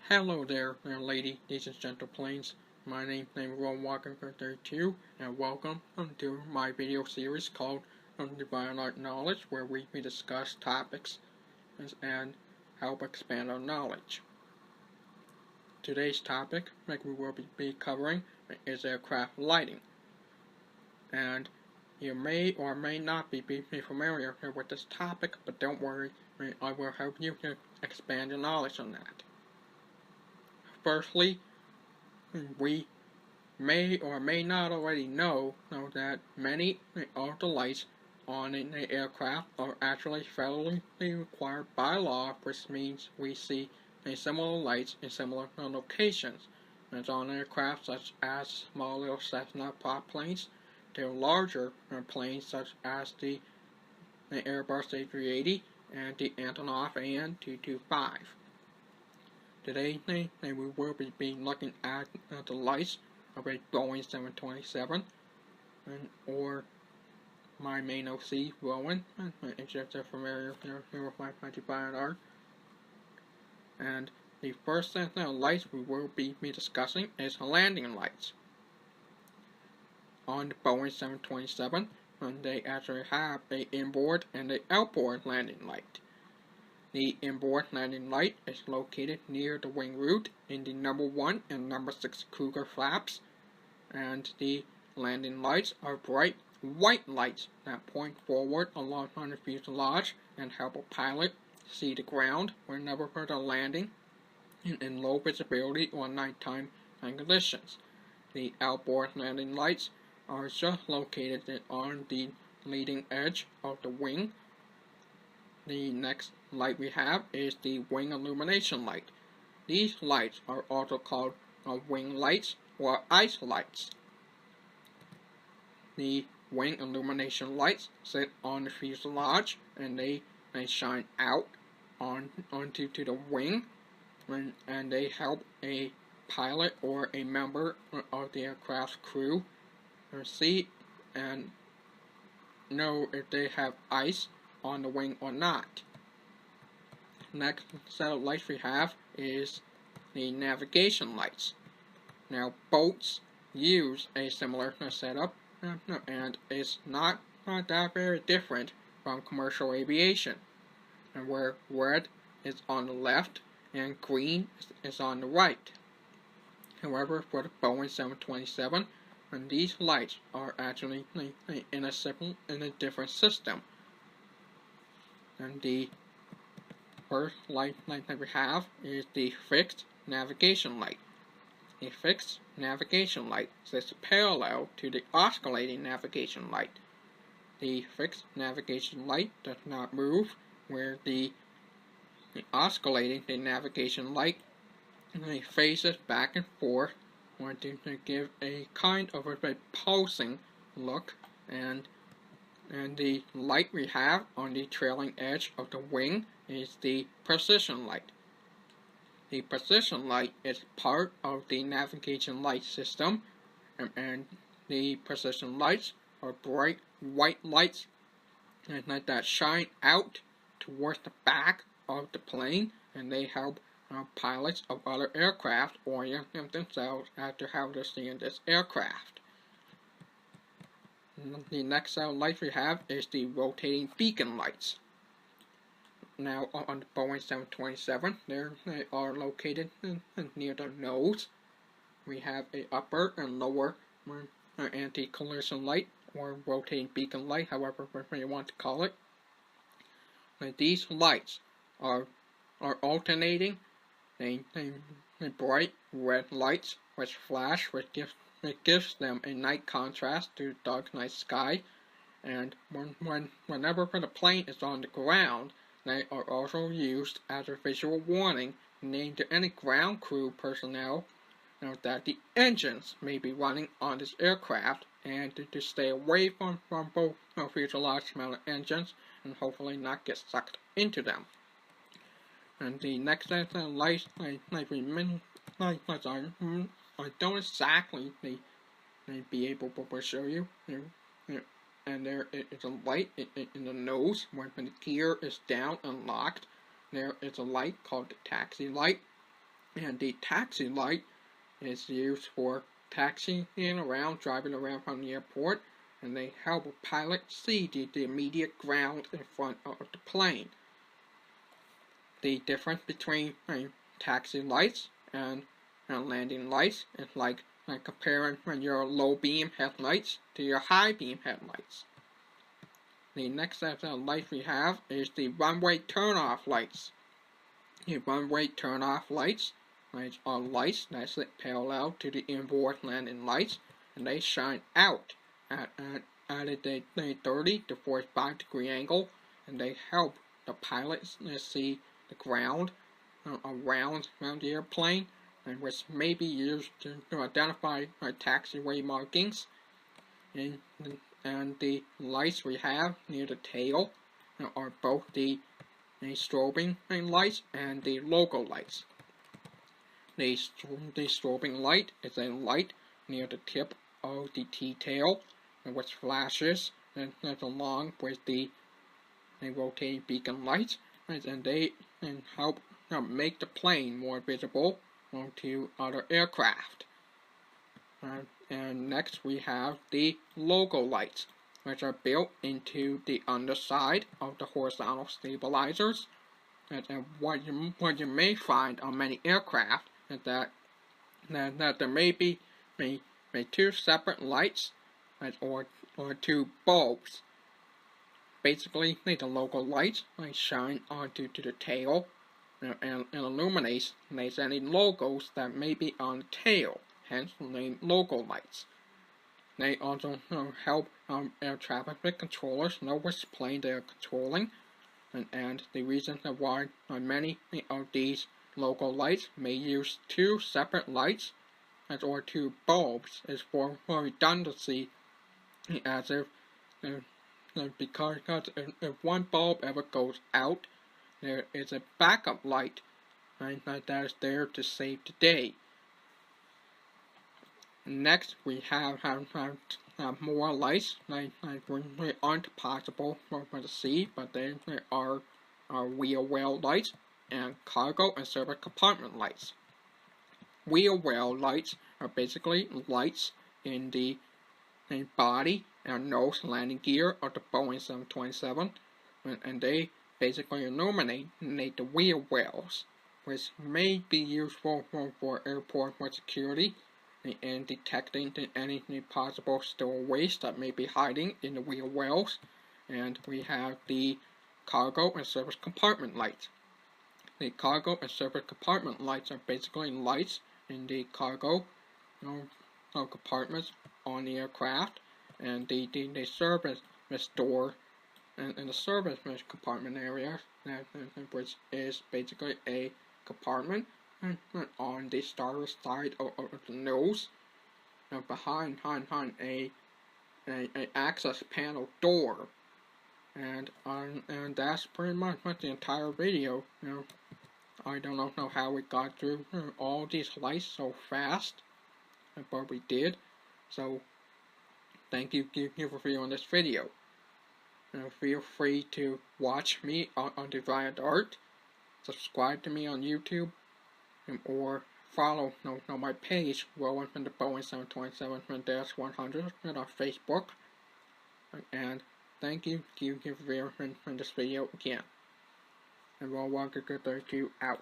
Hello there, ladies and gentleplanes. My name is Ron Walker 32, and welcome to my video series called DeviantArt Knowledge, where we discuss topics and help expand our knowledge. Today's topic, like we will be covering, is aircraft lighting, and you may or may not be familiar with this topic, but don't worry, I will help you to expand your knowledge on that. Firstly, we may or may not already know that many of the lights on an aircraft are actually federally required by law, which means we see similar lights in similar locations. It's on aircraft such as small little Cessna prop planes to larger planes such as the Airbus A380 and the Antonov AN225. Today, we will be looking at the lights of a Boeing 727, or my main OC, Rowan, if you're familiar with my DeviantArt. And the first set of lights we will be discussing is landing lights. On the Boeing 727, they actually have an inboard and an outboard landing light. The inboard landing light is located near the wing root in the number 1 and number 6 Cougar flaps, and the landing lights are bright white lights that point forward along the fuselage and help a pilot see the ground whenever they're landing in low visibility or nighttime conditions. The outboard landing lights are just located on the leading edge of the wing. The next light we have is the wing illumination light. These lights are also called wing lights or ice lights. The wing illumination lights sit on the fuselage and they shine out onto the wing, and they help a pilot or a member of the aircraft's crew see and know if they have ice on the wing or not. Next set of lights we have is the navigation lights. Now boats use a similar setup, and it's not that very different from commercial aviation, and where red is on the left and green is on the right. However, for the Boeing 727, these lights are actually in a different system. And the first light that we have is the fixed navigation light. A fixed navigation light sits parallel to the oscillating navigation light. The fixed navigation light does not move, where the oscillating navigation light phases back and forth, wanting to give a kind of a pulsing look, and the light we have on the trailing edge of the wing is the precision light. The precision light is part of the navigation light system, and the precision lights are bright white lights that shine out towards the back of the plane, and they help pilots of other aircraft orient themselves as to how they're seeing this aircraft. The next set of lights we have is the rotating beacon lights. Now on the Boeing 727, they are located near the nose. We have a upper and lower anti-collision light, or rotating beacon light, however you want to call it. Now, these lights are alternating. They bright red lights which flash, which gives them a night contrast to the dark night sky, and whenever the plane is on the ground, they are also used as a visual warning named to any ground crew personnel that the engines may be running on this aircraft, and to stay away from both fuselage mounted engines and hopefully not get sucked into them. And the next set of lights, I don't exactly be able to show you. And there is a light in the nose when the gear is down and locked. There is a light called the taxi light. And the taxi light is used for taxiing around, driving around from the airport, and they help a pilot see the immediate ground in front of the plane. The difference between taxi lights and landing lights is like comparing your low beam headlights to your high beam headlights. The next set of lights we have is the runway turn-off lights. The runway turn-off lights are lights that sit parallel to the inboard landing lights, and they shine out at a 30 to 45 degree angle, and they help the pilots see the ground around the airplane, and which may be used to identify taxiway markings. And the lights we have near the tail are both the strobing lights and the logo lights. The strobing light is a light near the tip of the T-tail, which flashes along with the rotating beacon lights, and they help make the plane more visible to other aircraft. And next we have the logo lights, which are built into the underside of the horizontal stabilizers. And what you may find on many aircraft is that there may be two separate lights or two bulbs. Basically, the logo lights shine onto the tail and illuminates any logos that may be on the tail, hence the name logo lights. They also help air traffic controllers know which plane they are controlling, and the reason why many of these logo lights may use two separate lights or two bulbs is for redundancy, as if because if one bulb ever goes out, there is a backup light that is there to save the day. Next, we have more lights they aren't possible to see, but they are wheel well lights and cargo and service compartment lights. Wheel well lights are basically lights in the body and nose landing gear of the Boeing 727, and they basically illuminate the wheel wells, which may be useful for airport security and detecting any possible stowaways that may be hiding in the wheel wells. And we have the cargo and service compartment lights. The cargo and service compartment lights are basically lights in the cargo compartments on the aircraft, and the service door and the service compartment area, which is basically a compartment on the starter side of the nose, behind a access panel door, and that's pretty much the entire video. I don't know how we got through all these lights so fast, but we did. So thank you for viewing this video. Feel free to watch me on DeviantArt, subscribe to me on YouTube, or follow my page, Rolling from the Boeing 727-100 on Facebook. And thank you for viewing this video again. And we'll walk a good day to you out.